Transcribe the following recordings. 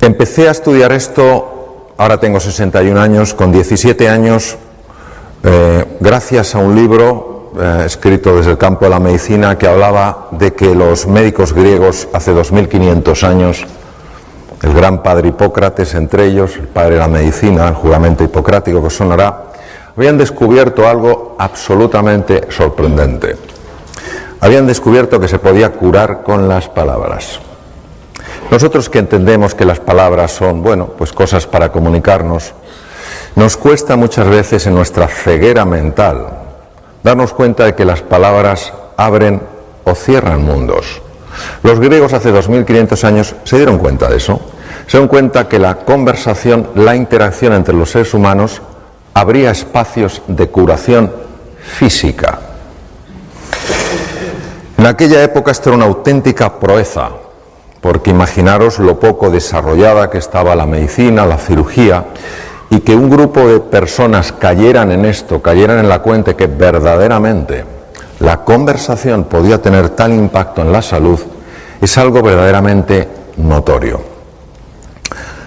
Empecé a estudiar esto, ahora tengo 61 años, con 17 años, gracias a un libro escrito desde el campo de la medicina que hablaba de que los médicos griegos hace 2500 años, el gran padre Hipócrates entre ellos, el padre de la medicina, el juramento hipocrático que os sonará, habían descubierto algo absolutamente sorprendente. Habían descubierto que se podía curar con las palabras. Nosotros que entendemos que las palabras son, bueno, pues cosas para comunicarnos, nos cuesta muchas veces en nuestra ceguera mental darnos cuenta de que las palabras abren o cierran mundos. Los griegos hace 2500 años se dieron cuenta de eso. Se dieron cuenta que la conversación, la interacción entre los seres humanos abría espacios de curación física. En aquella época esto era una auténtica proeza, porque imaginaros lo poco desarrollada que estaba la medicina, la cirugía, y que un grupo de personas cayeran en esto, cayeran en la cuenta que verdaderamente la conversación podía tener tal impacto en la salud, es algo verdaderamente notorio.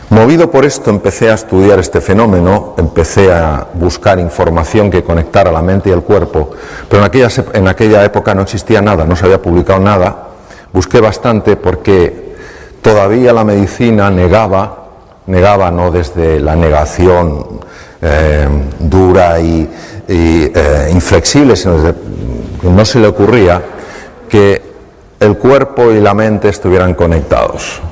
Movido por esto empecé a estudiar este fenómeno, empecé a buscar información que conectara la mente y el cuerpo, pero en aquella época no existía nada, no se había publicado nada. Busqué bastante porque todavía la medicina negaba no desde la negación dura y inflexible, sino desde que no se le ocurría que el cuerpo y la mente estuvieran conectados.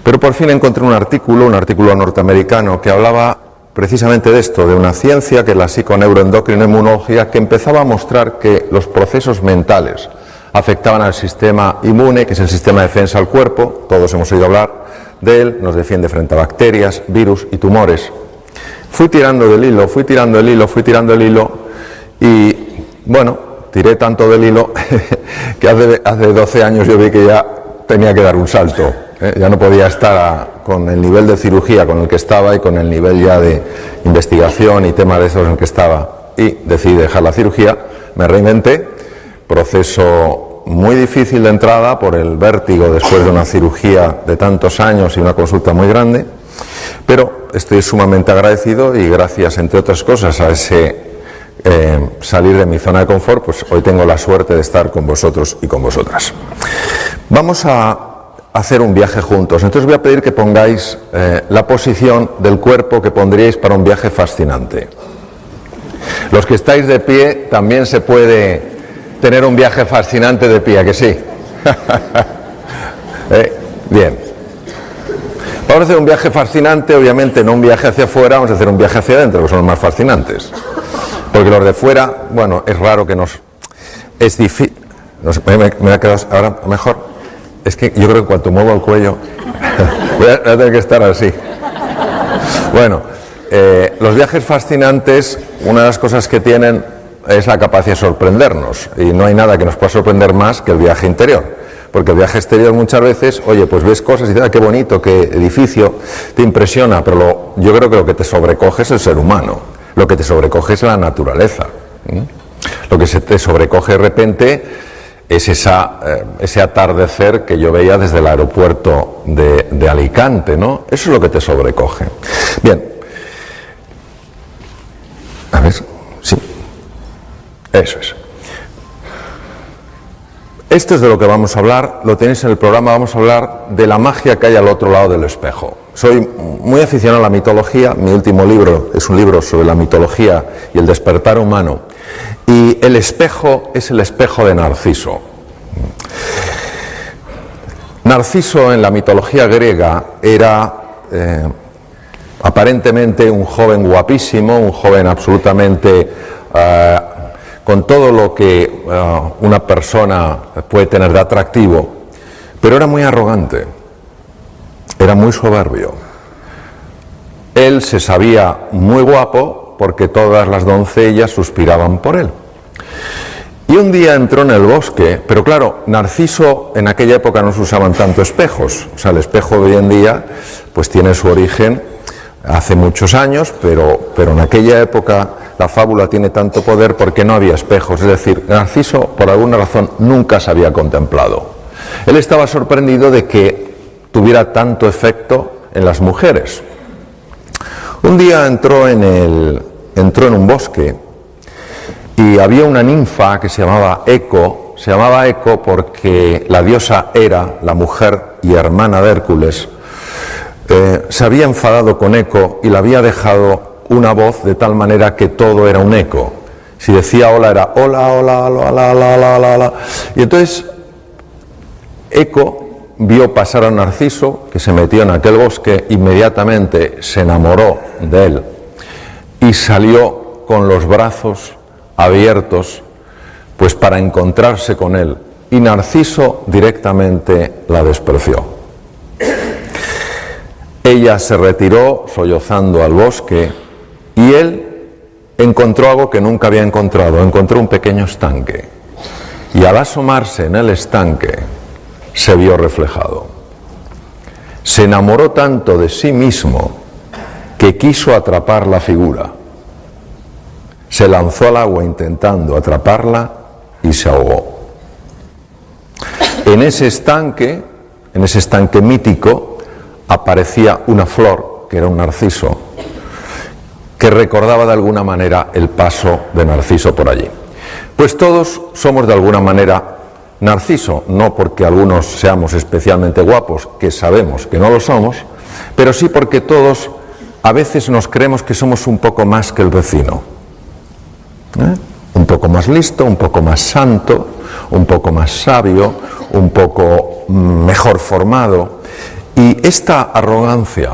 Pero por fin encontré un artículo norteamericano que hablaba precisamente de esto, de una ciencia que es la psiconeuroendocrinoinmunología, que empezaba a mostrar que los procesos mentales afectaban al sistema inmune, que es el sistema de defensa del cuerpo, todos hemos oído hablar de él, nos defiende frente a bacterias, virus y tumores. Fui tirando del hilo y, bueno, tiré tanto del hilo que hace 12 años yo vi que ya tenía que dar un salto, ya no podía estar con el nivel de cirugía con el que estaba y con el nivel ya de investigación y temas de esos en el que estaba, y decidí dejar la cirugía, me reinventé, proceso muy difícil de entrada por el vértigo después de una cirugía de tantos años y una consulta muy grande, pero estoy sumamente agradecido y gracias, entre otras cosas, a ese salir de mi zona de confort, pues hoy tengo la suerte de estar con vosotros y con vosotras. Vamos a hacer un viaje juntos, entonces voy a pedir que pongáis la posición del cuerpo que pondríais para un viaje fascinante. Los que estáis de pie también se puede tener un viaje fascinante de pie, ¿a que sí? Bien. Vamos a hacer un viaje fascinante, obviamente no un viaje hacia afuera, vamos a hacer un viaje hacia adentro, que son los más fascinantes. Porque los de fuera, bueno, es raro que nos... Es difícil... Me ha quedado ahora mejor. Es que yo creo que cuando muevo el cuello voy a tener que estar así. Bueno, los viajes fascinantes, una de las cosas que tienen es la capacidad de sorprendernos, y no hay nada que nos pueda sorprender más que el viaje interior, porque el viaje exterior muchas veces, oye, pues ves cosas y dices, ah, qué bonito, qué edificio, te impresiona, pero yo creo que lo que te sobrecoge es el ser humano, lo que te sobrecoge es la naturaleza, lo que se te sobrecoge de repente es ese atardecer que yo veía desde el aeropuerto de Alicante, ¿no? Eso es lo que te sobrecoge. Bien, a ver, sí. Eso es. Esto es de lo que vamos a hablar, lo tenéis en el programa, vamos a hablar de la magia que hay al otro lado del espejo. Soy muy aficionado a la mitología, mi último libro es un libro sobre la mitología y el despertar humano, y el espejo es el espejo de Narciso. Narciso en la mitología griega era aparentemente un joven guapísimo, un joven absolutamente... con todo lo que una persona puede tener de atractivo, pero era muy arrogante, era muy soberbio. Él se sabía muy guapo porque todas las doncellas suspiraban por él. Y un día entró en el bosque, pero claro, Narciso en aquella época no se usaban tanto espejos, o sea, el espejo de hoy en día pues tiene su origen hace muchos años, pero en aquella época la fábula tiene tanto poder porque no había espejos, es decir, Narciso por alguna razón nunca se había contemplado. Él estaba sorprendido de que tuviera tanto efecto en las mujeres. Un día entró en un bosque y había una ninfa que se llamaba Eco. Se llamaba Eco porque la diosa Hera, la mujer y hermana de Hércules, se había enfadado con Eco y le había dejado una voz de tal manera que todo era un eco. Si decía hola era hola, hola, hola, hola, hola, hola, hola, hola. Y entonces Eco vio pasar a Narciso, que se metió en aquel bosque, inmediatamente se enamoró de él y salió con los brazos abiertos pues para encontrarse con él, y Narciso directamente la despreció. Ella se retiró sollozando al bosque y él encontró algo que nunca había encontrado, encontró un pequeño estanque, y al asomarse en el estanque se vio reflejado. Se enamoró tanto de sí mismo que quiso atrapar la figura. Se lanzó al agua intentando atraparla y se ahogó. En ese estanque mítico, aparecía una flor, que era un narciso, que recordaba de alguna manera el paso de Narciso por allí. Pues todos somos de alguna manera Narciso, no porque algunos seamos especialmente guapos, que sabemos que no lo somos, pero sí porque todos a veces nos creemos que somos un poco más que el vecino. Un poco más listo, un poco más santo, un poco más sabio, un poco mejor formado. Y esta arrogancia,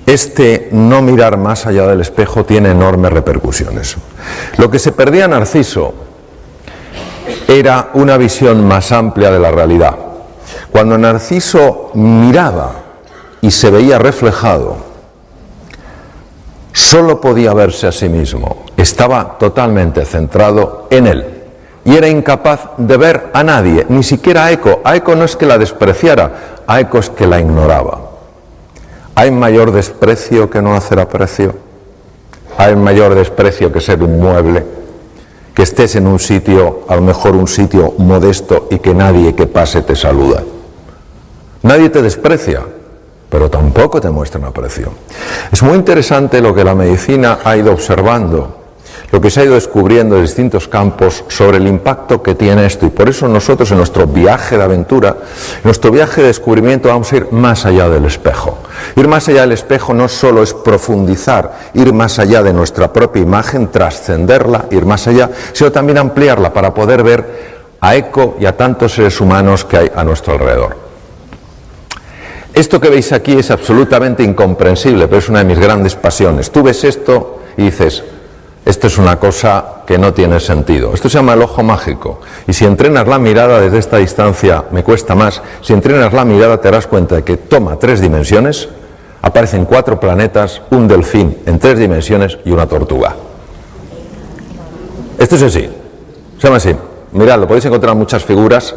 este no mirar más allá del espejo, tiene enormes repercusiones. Lo que se perdía Narciso era una visión más amplia de la realidad. Cuando Narciso miraba y se veía reflejado, solo podía verse a sí mismo, estaba totalmente centrado en él y era incapaz de ver a nadie, ni siquiera a Eco. A Eco no es que la despreciara, a Eco es que la ignoraba. ¿Hay mayor desprecio que no hacer aprecio? ¿Hay mayor desprecio que ser un mueble? Que estés en un sitio, a lo mejor un sitio modesto, y que nadie que pase te saluda. Nadie te desprecia, pero tampoco te muestran aprecio. Es muy interesante lo que la medicina ha ido observando, lo que se ha ido descubriendo en distintos campos sobre el impacto que tiene esto, y por eso nosotros en nuestro viaje de aventura, en nuestro viaje de descubrimiento, vamos a ir más allá del espejo. Ir más allá del espejo no solo es profundizar, ir más allá de nuestra propia imagen, trascenderla, ir más allá, sino también ampliarla para poder ver a Eco y a tantos seres humanos que hay a nuestro alrededor. Esto que veis aquí es absolutamente incomprensible, pero es una de mis grandes pasiones. Tú ves esto y dices, esto es una cosa que no tiene sentido. Esto se llama el ojo mágico. Y si entrenas la mirada desde esta distancia, me cuesta más, si entrenas la mirada te darás cuenta de que toma 3 dimensiones, aparecen 4 planetas, un delfín en 3 dimensiones y una tortuga. Esto es así, se llama así. Mirad, lo podéis encontrar muchas figuras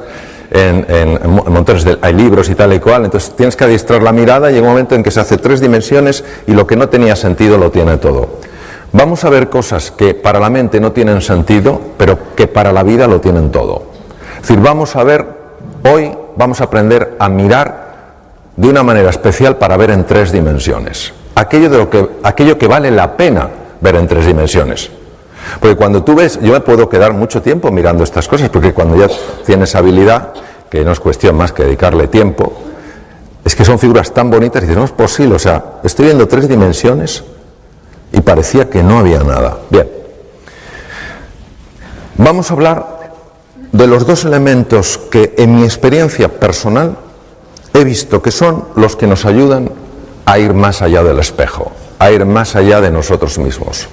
en montones hay libros y tal y cual, entonces tienes que adiestrar la mirada y llega un momento en que se hace 3 dimensiones y lo que no tenía sentido lo tiene todo. Vamos a ver cosas que para la mente no tienen sentido, pero que para la vida lo tienen todo. Es decir, hoy vamos a aprender a mirar de una manera especial para ver en 3 dimensiones. Aquello que vale la pena ver en 3 dimensiones. Porque cuando tú ves, yo me puedo quedar mucho tiempo mirando estas cosas, porque cuando ya tienes habilidad, que no es cuestión más que dedicarle tiempo, es que son figuras tan bonitas y dices, no es posible, o sea, estoy viendo 3 dimensiones y parecía que no había nada. Bien, vamos a hablar de los 2 elementos que en mi experiencia personal he visto que son los que nos ayudan a ir más allá del espejo, a ir más allá de nosotros mismos.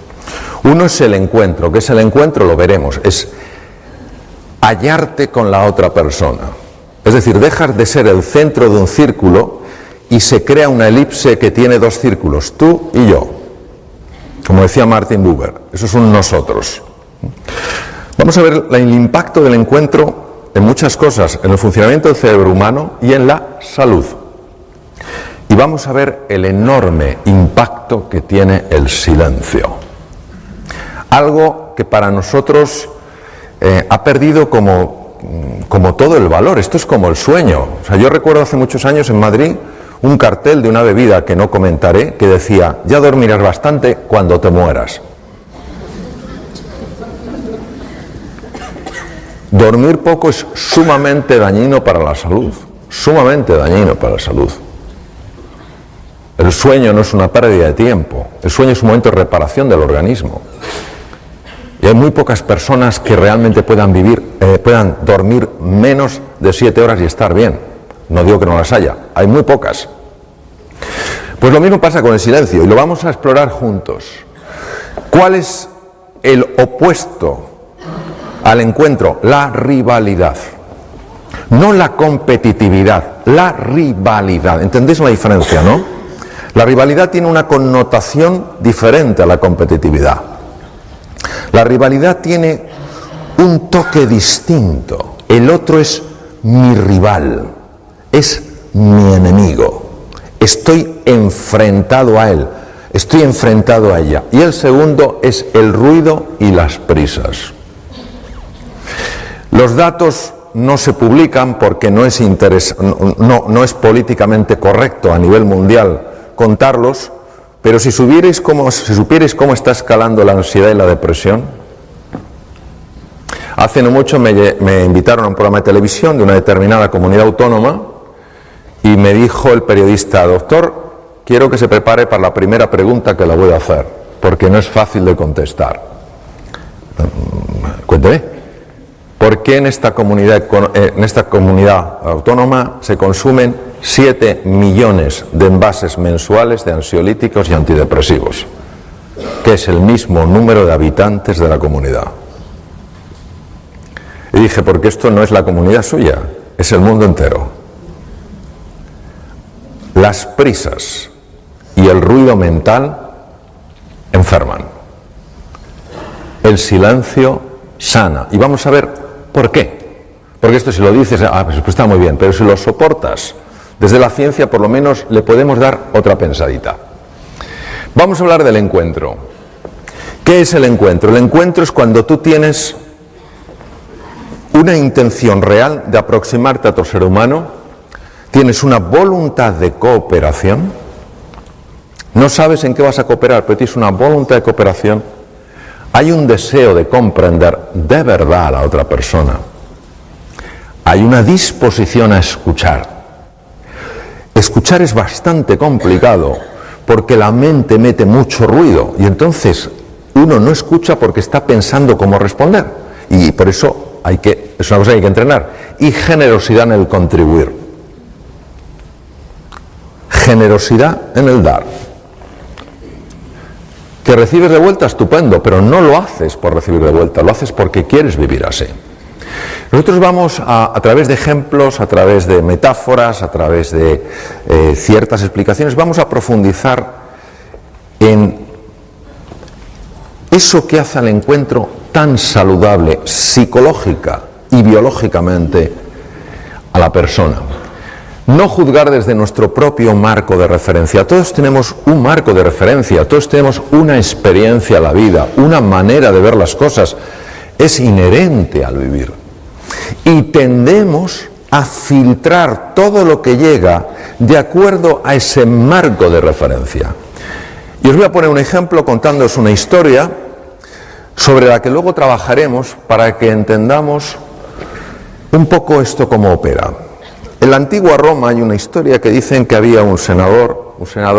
Uno es el encuentro, ¿qué es el encuentro? Lo veremos, es hallarte con la otra persona. Es decir, dejas de ser el centro de un círculo y se crea una elipse que tiene 2 círculos, tú y yo. Como decía Martin Buber, eso es un nosotros. Vamos a ver el impacto del encuentro en muchas cosas, en el funcionamiento del cerebro humano y en la salud. Y vamos a ver el enorme impacto que tiene el silencio. Algo que para nosotros ha perdido como como todo el valor, esto es como el sueño. O sea, yo recuerdo hace muchos años en Madrid un cartel de una bebida que no comentaré que decía: ya dormirás bastante cuando te mueras. Dormir poco es sumamente dañino para la salud, sumamente dañino para la salud. El sueño no es una pérdida de tiempo, el sueño es un momento de reparación del organismo. Y hay muy pocas personas que realmente puedan dormir menos de 7 horas y estar bien. No digo que no las haya, hay muy pocas. Pues lo mismo pasa con el silencio y lo vamos a explorar juntos. ¿Cuál es el opuesto al encuentro? La rivalidad. No la competitividad, la rivalidad. ¿Entendéis la diferencia, no? La rivalidad tiene una connotación diferente a la competitividad. La rivalidad tiene un toque distinto. El otro es mi rival, es mi enemigo. Estoy enfrentado a él, estoy enfrentado a ella. Y el segundo es el ruido y las prisas. Los datos no se publican porque no es políticamente correcto a nivel mundial contarlos, pero si supierais cómo está escalando la ansiedad y la depresión. Hace no mucho me invitaron a un programa de televisión de una determinada comunidad autónoma y me dijo el periodista: doctor, quiero que se prepare para la primera pregunta que le voy a hacer, porque no es fácil de contestar. Cuénteme, ¿por qué en esta comunidad autónoma se consumen 7 millones de envases mensuales de ansiolíticos y antidepresivos, que es el mismo número de habitantes de la comunidad? Y dije: porque esto no es la comunidad suya, es el mundo entero. Las prisas y el ruido mental enferman. El silencio sana. Y vamos a ver por qué. Porque esto, si lo dices, pues está muy bien, pero si lo soportas, desde la ciencia por lo menos le podemos dar otra pensadita. Vamos a hablar del encuentro. ¿Qué es el encuentro? El encuentro es cuando tú tienes una intención real de aproximarte a otro ser humano, tienes una voluntad de cooperación, no sabes en qué vas a cooperar, pero tienes una voluntad de cooperación, hay un deseo de comprender de verdad a la otra persona, hay una disposición a escuchar. Escuchar es bastante complicado porque la mente mete mucho ruido y entonces uno no escucha porque está pensando cómo responder, y por eso es una cosa que hay que entrenar. Y generosidad en el contribuir, generosidad en el dar. Que recibes de vuelta, estupendo, pero no lo haces por recibir de vuelta, lo haces porque quieres vivir así. Nosotros vamos a través de ejemplos, a través de metáforas, a través de ciertas explicaciones, vamos a profundizar en eso que hace al encuentro tan saludable psicológica y biológicamente a la persona. No juzgar desde nuestro propio marco de referencia. Todos tenemos un marco de referencia, todos tenemos una experiencia a la vida, una manera de ver las cosas. Es inherente al vivir. Y tendemos a filtrar todo lo que llega de acuerdo a ese marco de referencia. Y os voy a poner un ejemplo contándoos una historia sobre la que luego trabajaremos para que entendamos un poco esto cómo opera. En la antigua Roma hay una historia que dicen que había un senador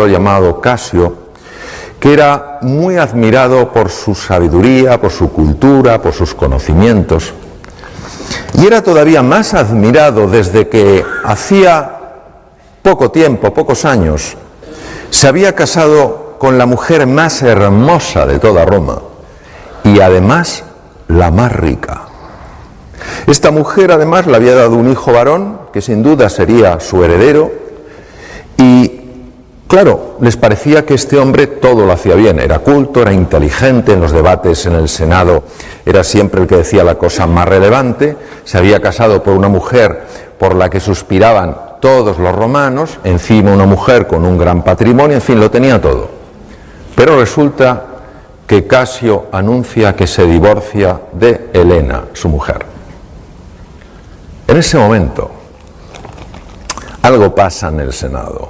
llamado Casio, que era muy admirado por su sabiduría, por su cultura, por sus conocimientos, y era todavía más admirado desde que hacía poco tiempo, pocos años, se había casado con la mujer más hermosa de toda Roma, y además la más rica. Esta mujer además le había dado un hijo varón, que sin duda sería su heredero, y claro, les parecía que este hombre todo lo hacía bien, era culto, era inteligente, en los debates en el Senado era siempre el que decía la cosa más relevante, se había casado por una mujer por la que suspiraban todos los romanos, encima una mujer con un gran patrimonio, en fin, lo tenía todo. Pero resulta que Casio anuncia que se divorcia de Helena, su mujer. En ese momento, algo pasa en el Senado.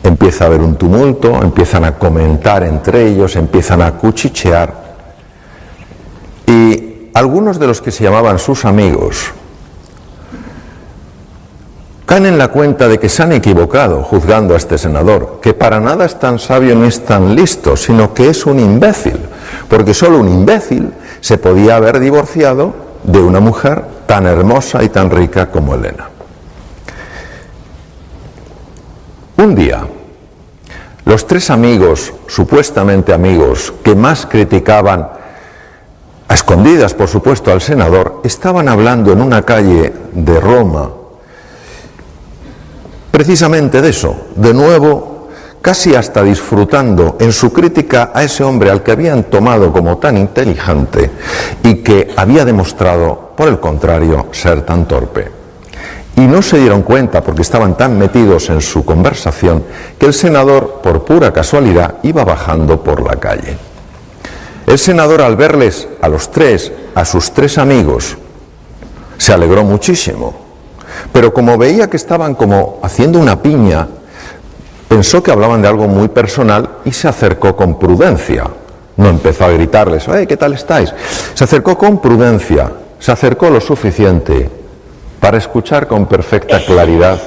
Empieza a haber un tumulto, empiezan a comentar entre ellos, empiezan a cuchichear. Y algunos de los que se llamaban sus amigos caen en la cuenta de que se han equivocado juzgando a este senador, que para nada es tan sabio ni es tan listo, sino que es un imbécil, porque solo un imbécil se podía haber divorciado de una mujer tan hermosa y tan rica como Helena. Un día, los tres amigos, supuestamente amigos, que más criticaban, a escondidas por supuesto, al senador, estaban hablando en una calle de Roma, precisamente de eso, de nuevo, casi hasta disfrutando en su crítica a ese hombre al que habían tomado como tan inteligente y que había demostrado, por el contrario, ser tan torpe. Y no se dieron cuenta, porque estaban tan metidos en su conversación, que el senador, por pura casualidad, iba bajando por la calle. El senador, al verles a los tres, a sus tres amigos, se alegró muchísimo. Pero como veía que estaban como haciendo una piña, pensó que hablaban de algo muy personal y se acercó con prudencia. No empezó a gritarles, ¿qué tal estáis? Se acercó con prudencia, se acercó lo suficiente para escuchar con perfecta claridad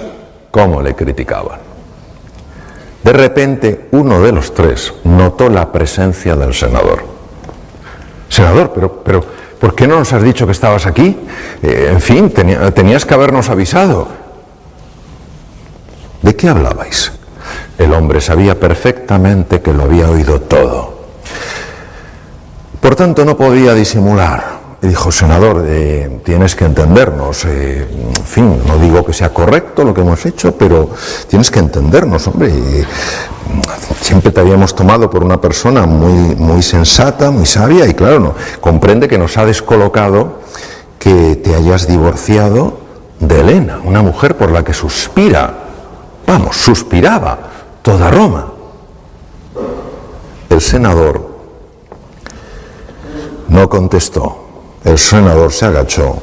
cómo le criticaban. De repente, uno de los tres notó la presencia del senador. Senador, pero ¿por qué no nos has dicho que estabas aquí? En fin, tenías que habernos avisado. ¿De qué hablabais? El hombre sabía perfectamente que lo había oído todo. Por tanto, no podía disimular. Y dijo, senador, tienes que entendernos, en fin, no digo que sea correcto lo que hemos hecho, pero tienes que entendernos, hombre. Siempre te habíamos tomado por una persona muy sensata, muy sabia, y claro, no, comprende que nos ha descolocado que te hayas divorciado de Helena, una mujer por la que suspiraba toda Roma. El senador no contestó. El senador se agachó,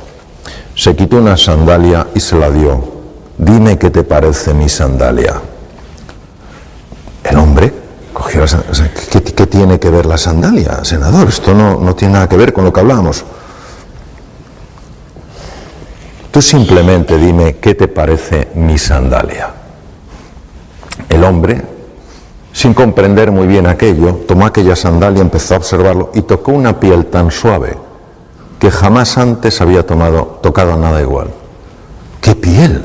se quitó una sandalia y se la dio. Dime qué te parece mi sandalia. El hombre cogió la sandalia. ¿Qué tiene que ver la sandalia, senador? Esto no tiene nada que ver con lo que hablamos. Tú simplemente dime qué te parece mi sandalia. El hombre, sin comprender muy bien aquello, tomó aquella sandalia, empezó a observarlo y tocó una piel tan suave que jamás antes había tocado nada igual. ¡Qué piel!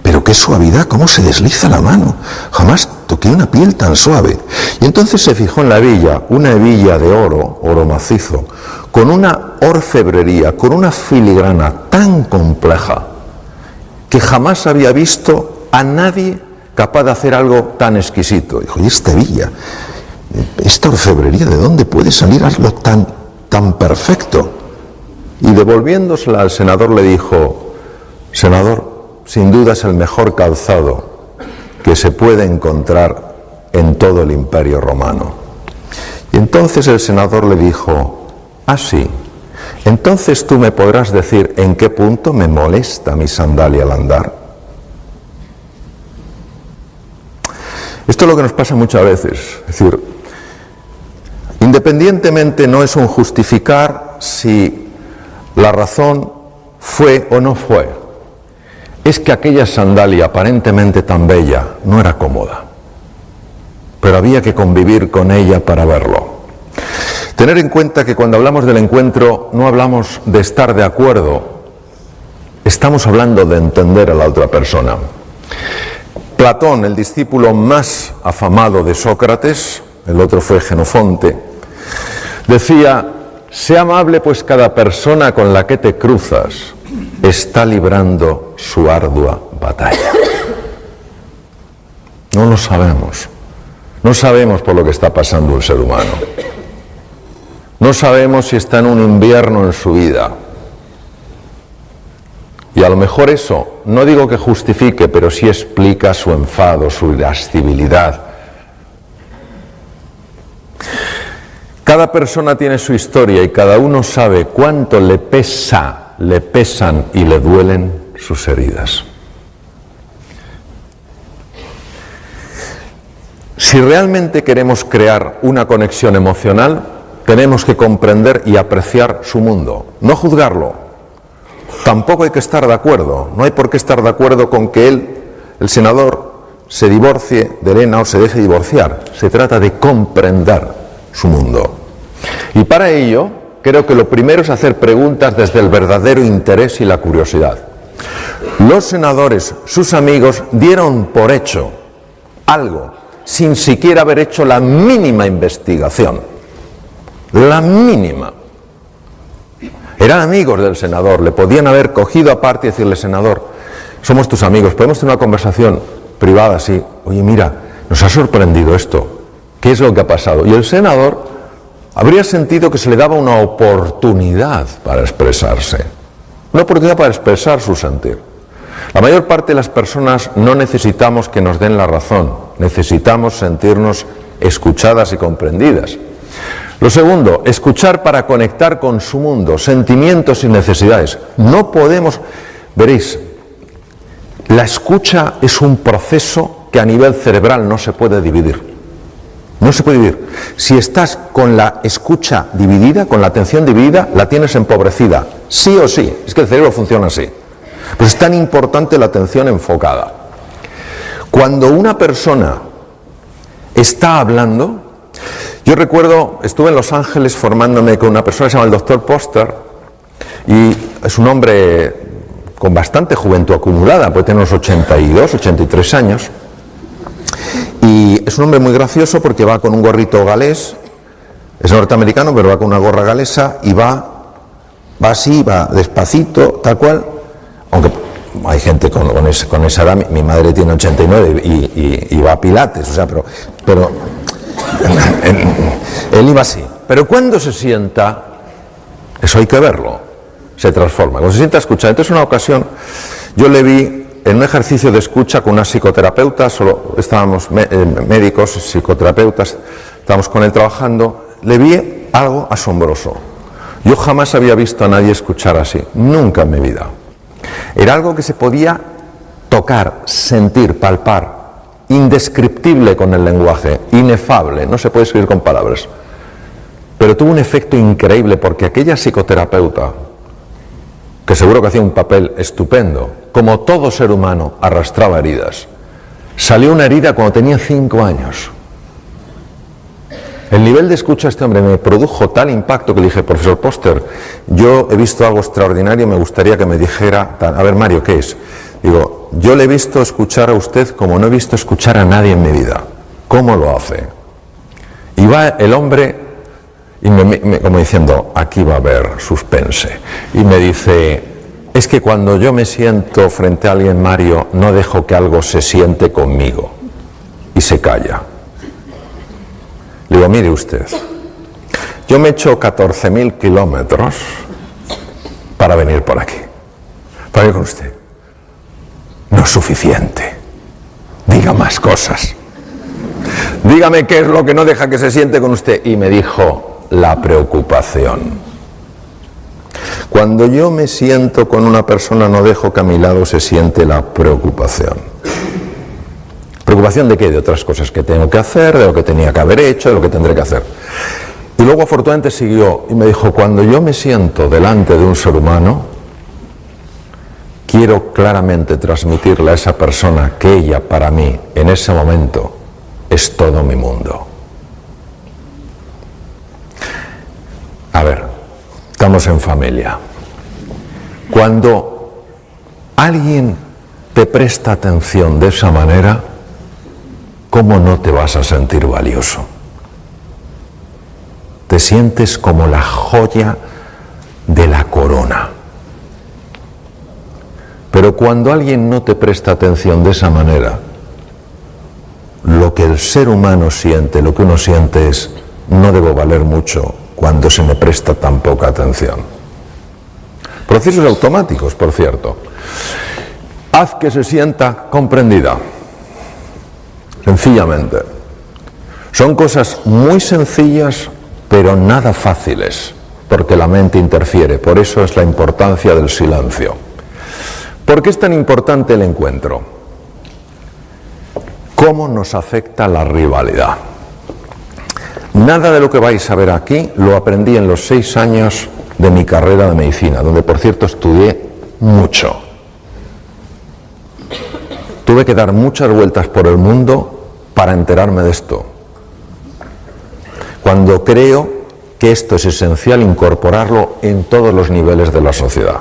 Pero qué suavidad, cómo se desliza la mano. Jamás toqué una piel tan suave. Y entonces se fijó en la hebilla, una hebilla de oro macizo, con una orfebrería, con una filigrana tan compleja, que jamás había visto a nadie capaz de hacer algo tan exquisito. Dijo, ¿y esta hebilla? ¿Esta orfebrería de dónde puede salir algo tan perfecto? Y devolviéndosela al senador le dijo, senador, sin duda es el mejor calzado que se puede encontrar en todo el Imperio Romano. Y entonces el senador le dijo, sí, entonces tú me podrás decir en qué punto me molesta mi sandalia al andar. Esto es lo que nos pasa muchas veces, es decir, independientemente no es un justificar si la razón fue o no fue, es que aquella sandalia aparentemente tan bella no era cómoda, pero había que convivir con ella para verlo. Tener en cuenta que cuando hablamos del encuentro no hablamos de estar de acuerdo, estamos hablando de entender a la otra persona. Platón, el discípulo más afamado de Sócrates, el otro fue Jenofonte, decía, sé amable, pues cada persona con la que te cruzas está librando su ardua batalla. No lo sabemos. No sabemos por lo que está pasando un ser humano. No sabemos si está en un invierno en su vida. Y a lo mejor eso, no digo que justifique, pero sí explica su enfado, su irascibilidad. Cada persona tiene su historia y cada uno sabe cuánto le pesa le pesan y le duelen sus heridas. Si realmente queremos crear una conexión emocional, tenemos que comprender y apreciar su mundo, no juzgarlo. Tampoco hay que estar de acuerdo, no hay por qué estar de acuerdo con que él, el senador, se divorcie de Elena o se deje divorciar. Se trata de comprender su mundo. Y para ello, creo que lo primero es hacer preguntas desde el verdadero interés y la curiosidad. Los senadores, sus amigos, dieron por hecho algo, sin siquiera haber hecho la mínima investigación. La mínima. Eran amigos del senador, le podían haber cogido aparte y decirle: senador, somos tus amigos, podemos tener una conversación privada así. Oye, mira, nos ha sorprendido esto, ¿qué es lo que ha pasado? Y el senador habría sentido que se le daba una oportunidad para expresarse, una oportunidad para expresar su sentir. La mayor parte de las personas no necesitamos que nos den la razón, necesitamos sentirnos escuchadas y comprendidas. Lo segundo, escuchar para conectar con su mundo, sentimientos y necesidades. No podemos, veréis, la escucha es un proceso que a nivel cerebral no se puede dividir. No se puede dividir. Si estás con la escucha dividida, con la atención dividida, la tienes empobrecida. Sí o sí. Es que el cerebro funciona así. Pues es tan importante la atención enfocada. Cuando una persona está hablando, yo recuerdo, estuve en Los Ángeles formándome con una persona que se llama el Dr. Poster, y es un hombre con bastante juventud acumulada, puede tener unos 82, 83 años, y es un hombre muy gracioso porque va con un gorrito galés, es norteamericano pero va con una gorra galesa y va así, va despacito, tal cual, aunque hay gente con esa edad. Mi madre tiene 89 y va a pilates, o sea, pero él iba así. Pero cuando se sienta, eso hay que verlo, se transforma. Cuando se sienta a escuchar. Entonces, en una ocasión, yo le vi en un ejercicio de escucha con una psicoterapeuta, solo estábamos médicos, psicoterapeutas, estábamos con él trabajando, le vi algo asombroso. Yo jamás había visto a nadie escuchar así, nunca en mi vida. Era algo que se podía tocar, sentir, palpar, indescriptible con el lenguaje, inefable, no se puede escribir con palabras. Pero tuvo un efecto increíble porque aquella psicoterapeuta, que seguro que hacía un papel estupendo, como todo ser humano arrastraba heridas, salió una herida cuando tenía 5 años. El nivel de escucha de este hombre me produjo tal impacto que le dije: profesor Poster, yo he visto algo extraordinario, me gustaría que me dijera, a ver Mario, ¿qué es? Digo, yo le he visto escuchar a usted como no he visto escuchar a nadie en mi vida. ¿Cómo lo hace? Y va el hombre, y como diciendo, aquí va a haber suspense. Y me dice: es que cuando yo me siento frente a alguien, Mario, no dejo que algo se siente conmigo. Y se calla. Le digo: mire usted, yo me he hecho 14.000 kilómetros para venir por aquí, para ir con usted. No es suficiente. Diga más cosas. Dígame qué es lo que no deja que se siente con usted. Y me dijo: la preocupación. Cuando yo me siento con una persona, no dejo que a mi lado se siente la preocupación. ¿Preocupación de qué? De otras cosas que tengo que hacer, de lo que tenía que haber hecho, de lo que tendré que hacer. Y luego afortunadamente siguió y me dijo: cuando yo me siento delante de un ser humano, quiero claramente transmitirle a esa persona que ella para mí en ese momento es todo mi mundo. A ver, estamos en familia. Cuando alguien te presta atención de esa manera, ¿cómo no te vas a sentir valioso? Te sientes como la joya de la corona. Pero cuando alguien no te presta atención de esa manera, lo que el ser humano siente, lo que uno siente es: no debo valer mucho cuando se me presta tan poca atención. Procesos automáticos, por cierto. Haz que se sienta comprendida. Sencillamente. Son cosas muy sencillas, pero nada fáciles. porque la mente interfiere. Por eso es la importancia del silencio. ¿Por qué es tan importante el encuentro? ¿Cómo nos afecta la rivalidad? Nada de lo que vais a ver aquí lo aprendí en los 6 años de mi carrera de medicina, donde por cierto estudié mucho. Tuve que dar muchas vueltas por el mundo para enterarme de esto. Cuando creo que esto es esencial incorporarlo en todos los niveles de la sociedad.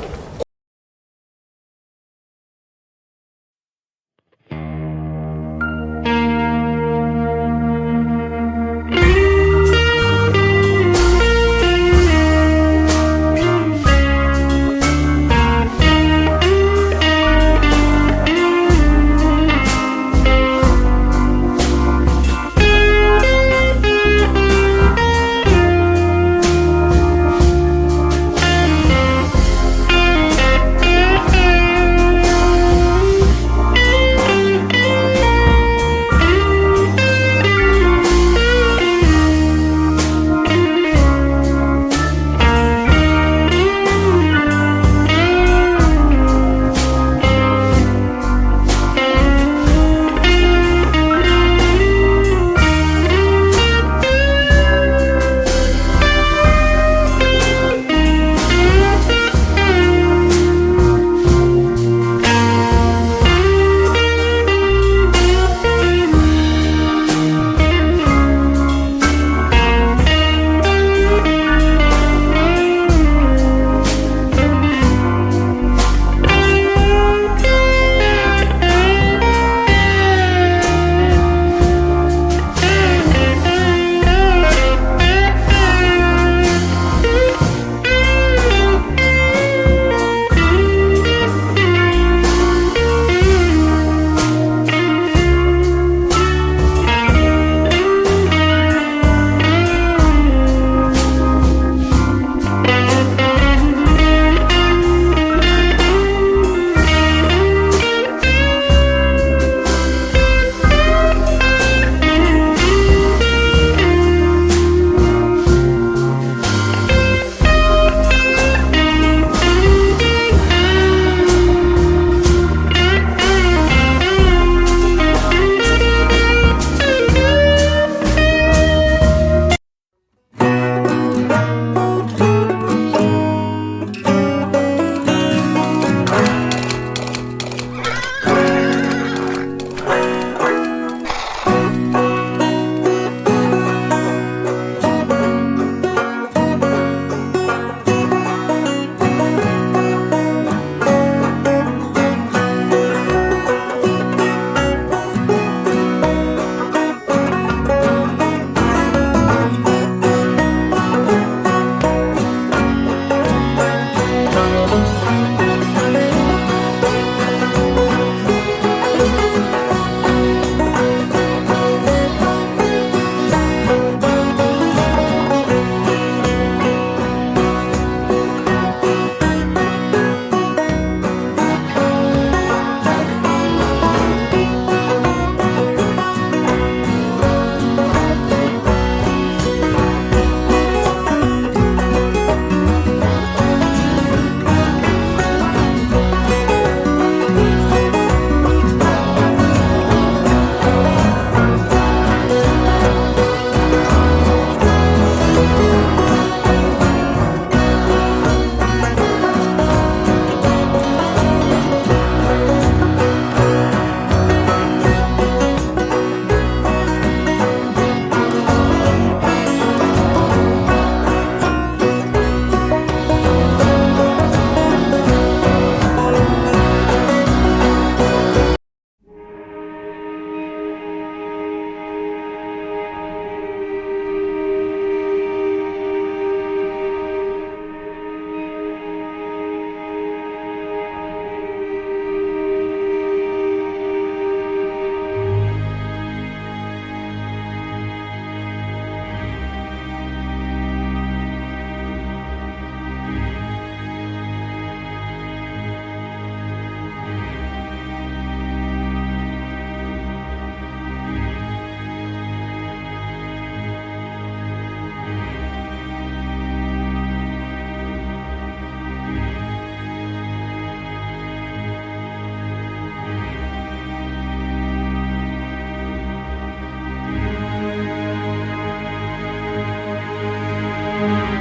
Thank you.